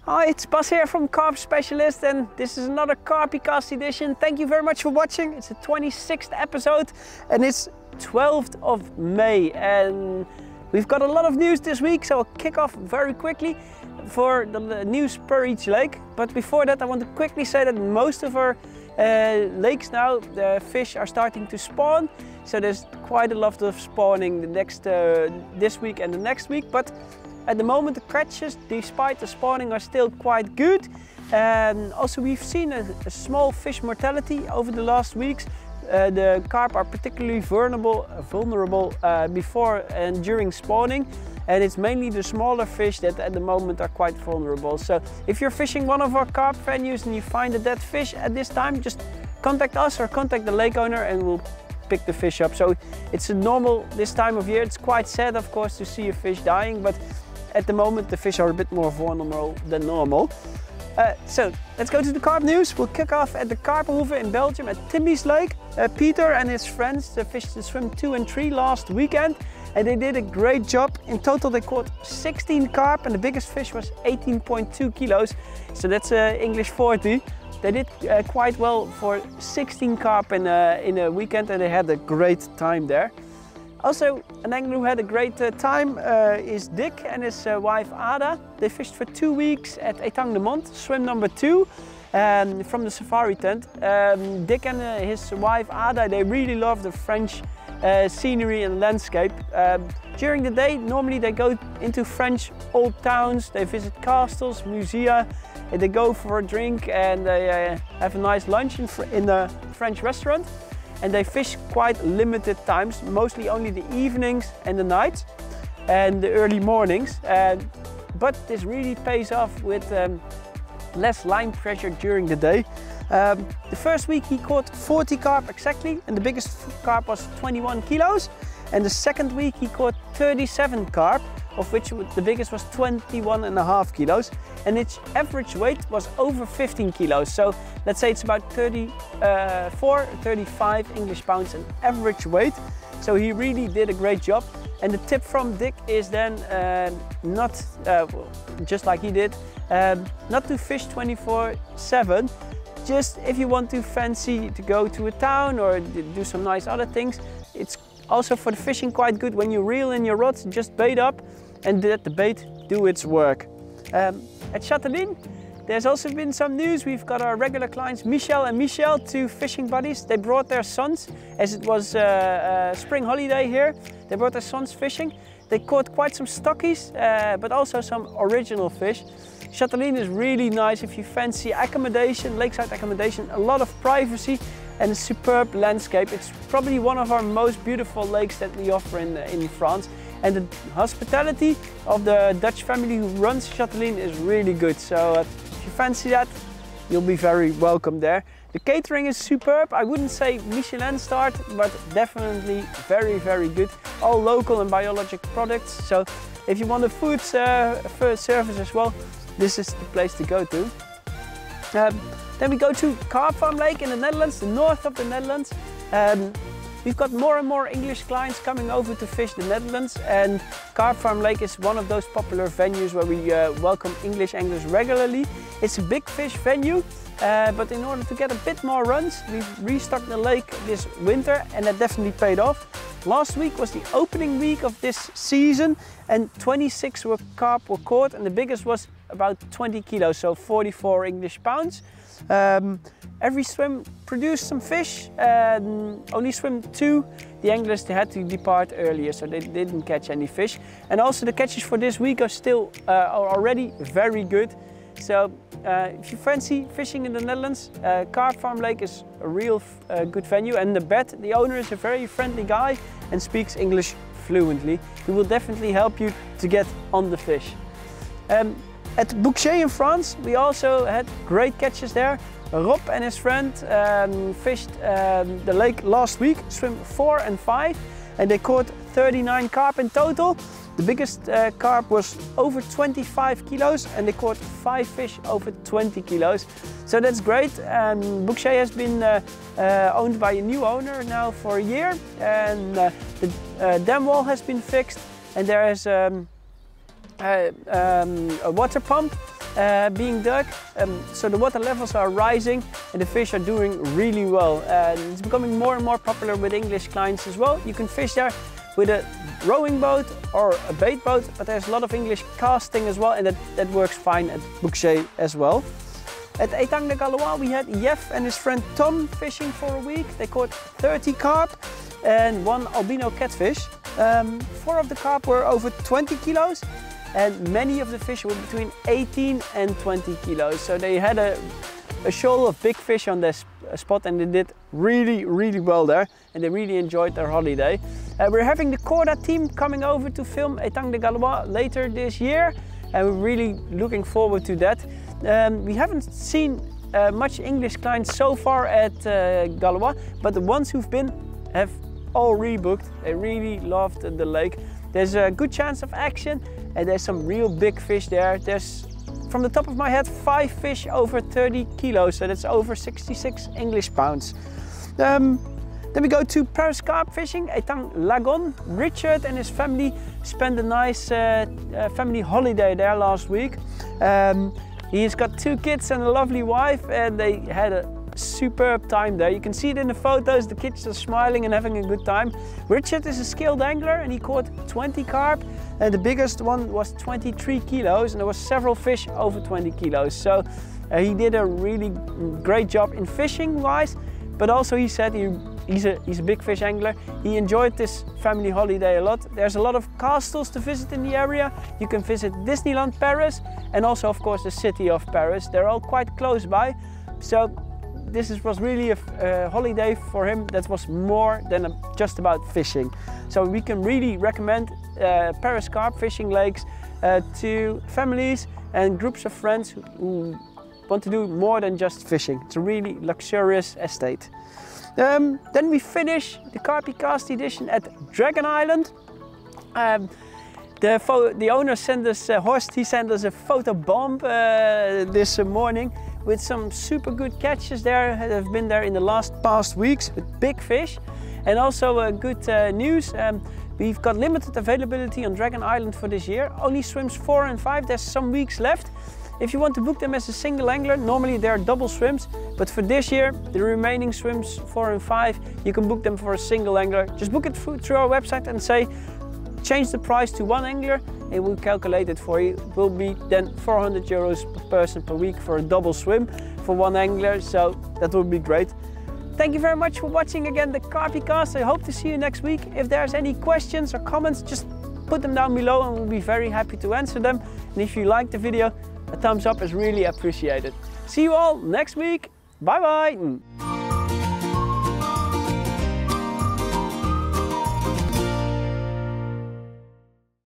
Hi, it's Bas here from Carp Specialist, and this is another Carpy Cast edition. Thank you very much for watching. It's the 26th episode and it's 12th of May, and we've got a lot of news this week, so I'll kick off very quickly for the news per each lake. But before that, I want to quickly say that most of our lakes now, the fish are starting to spawn, so there's quite a lot of spawning this week and the next week. But at the moment, the catches, despite the spawning, are still quite good. And also, we've seen a small fish mortality over the last weeks. The carp are particularly vulnerable before and during spawning, and it's mainly the smaller fish that at the moment are quite vulnerable. So if you're fishing one of our carp venues and you find a dead fish at this time, just contact us or contact the lake owner and we'll pick the fish up. So it's a normal this time of year. It's quite sad, of course, to see a fish dying, but at the moment the fish are a bit more vulnerable than normal. So let's go to the carp news. We'll kick off at the Carpfarm in Belgium at Timmy's lake. Peter and his friends fished the swim 2 and 3 last weekend, and they did a great job. In total they caught 16 carp, and the biggest fish was 18.2 kilos. So that's English 40. They did quite well for 16 carp in a weekend, and they had a great time there. Also, an angler who had a great time is Dick and his wife Ada. They fished for 2 weeks at Etang de Mont, swim number 2, from the safari tent. Dick and his wife Ada, they really love the French scenery and landscape. During the day, normally they go into French old towns, they visit castles, musea, and they go for a drink and they have a nice lunch in a French restaurant. And they fish quite limited times, mostly only the evenings and the nights and the early mornings. But this really pays off with less line pressure during the day. The first week he caught 40 carp exactly, and the biggest carp was 21 kilos. And the second week he caught 37 carp, of which the biggest was 21.5 kilos, and its average weight was over 15 kilos. So let's say it's about 34, 35 English pounds an average weight. So he really did a great job. And the tip from Dick is then just like he did, not to fish 24/7. Just if you want to fancy to go to a town or do some nice other things, it's also for the fishing quite good when you reel in your rods, just bait up and let the bait do its work. At Chateline, there's also been some news. We've got our regular clients Michel and Michel, 2 fishing buddies. They brought their sons, as it was spring holiday here. They brought their sons fishing. They caught quite some stockies, but also some original fish. Chateline is really nice if you fancy accommodation, lakeside accommodation, a lot of privacy and a superb landscape. It's probably one of our most beautiful lakes that we offer in France. And the hospitality of the Dutch family who runs Chateline is really good. So if you fancy that, you'll be very welcome there. The catering is superb. I wouldn't say Michelin starred, but definitely very, very good. All local and biologic products. So if you want a food service as well, this is the place to go to. Then we go to Carpfarm Lake in the Netherlands, the north of the Netherlands. We've got more and more English clients coming over to fish the Netherlands, and Carpfarm Lake is one of those popular venues where we welcome English anglers regularly. It's a big fish venue, but in order to get a bit more runs, we've restocked the lake this winter, and that definitely paid off. Last week was the opening week of this season, and 26 carp were caught, and the biggest was about 20 kilos, so 44 English pounds. Every swim produced some fish, only swim 2. The anglers, they had to depart earlier, so they didn't catch any fish. And also the catches for this week are still already very good. So if you fancy fishing in the Netherlands, Carpfarm Lake is a real good venue, and the owner is a very friendly guy and speaks English fluently. He will definitely help you to get on the fish. At Bouchet in France, we also had great catches there. Rob and his friend fished the lake last week, swim 4 and 5, and they caught 39 carp in total. The biggest carp was over 25 kilos, and they caught 5 fish over 20 kilos. So that's great. Bouchet has been owned by a new owner now for a year, and the dam wall has been fixed, and there is a water pump being dug. So the water levels are rising and the fish are doing really well. And it's becoming more and more popular with English clients as well. You can fish there with a rowing boat or a bait boat, but there's a lot of English casting as well, and that works fine at Bouchet as well. At Etang de Mont we had Jeff and his friend Tom fishing for a week. They caught 30 carp and 1 albino catfish. 4 of the carp were over 20 kilos and many of the fish were between 18 and 20 kilos. So they had a shoal of big fish on this spot and they did really well there and they really enjoyed their holiday. We're having the Corda team coming over to film Etang de Mont later this year and we're really looking forward to that. We haven't seen much English clients so far at Galois, but the ones who've been have all rebooked. They really loved the lake. There's a good chance of action and there's some real big fish there. There's, from the top of my head, 5 fish over 30 kilos, so that's over 66 English pounds. Then we go to Paris carp fishing, Etang Lagon. Richard and his family spent a nice family holiday there last week. He's got 2 kids and a lovely wife and they had a superb time there. You can see it in the photos, the kids are smiling and having a good time. Richard is a skilled angler and he caught 20 carp and the biggest one was 23 kilos and there was several fish over 20 kilos. So he did a really great job in fishing wise, but also he said he's a big fish angler. He enjoyed this family holiday a lot. There's a lot of castles to visit in the area. You can visit Disneyland Paris and also of course the city of Paris. They're all quite close by. So this was really a holiday for him that was more than just about fishing. So we can really recommend Paris carp fishing lakes to families and groups of friends who want to do more than just fishing. It's a really luxurious estate. Then we finish the Carpy Cast edition at Dragon Island. The owner sent us, Horst, he sent us a photo bomb this morning with some super good catches there that have been there in the past weeks with big fish. And also good news, we've got limited availability on Dragon Island for this year. Only swims 4 and 5, there's some weeks left. If you want to book them as a single angler, normally they're double swims, but for this year, the remaining swims 4 and 5, you can book them for a single angler. Just book it through our website and say, change the price to 1 angler, and we'll calculate it for you. It will be then 400 euros per person per week for a double swim for 1 angler, so that would be great. Thank you very much for watching again the Carpy Cast. I hope to see you next week. If there's any questions or comments, just put them down below and we'll be very happy to answer them. And if you liked the video, a thumbs up is really appreciated. See you all next week. Bye bye.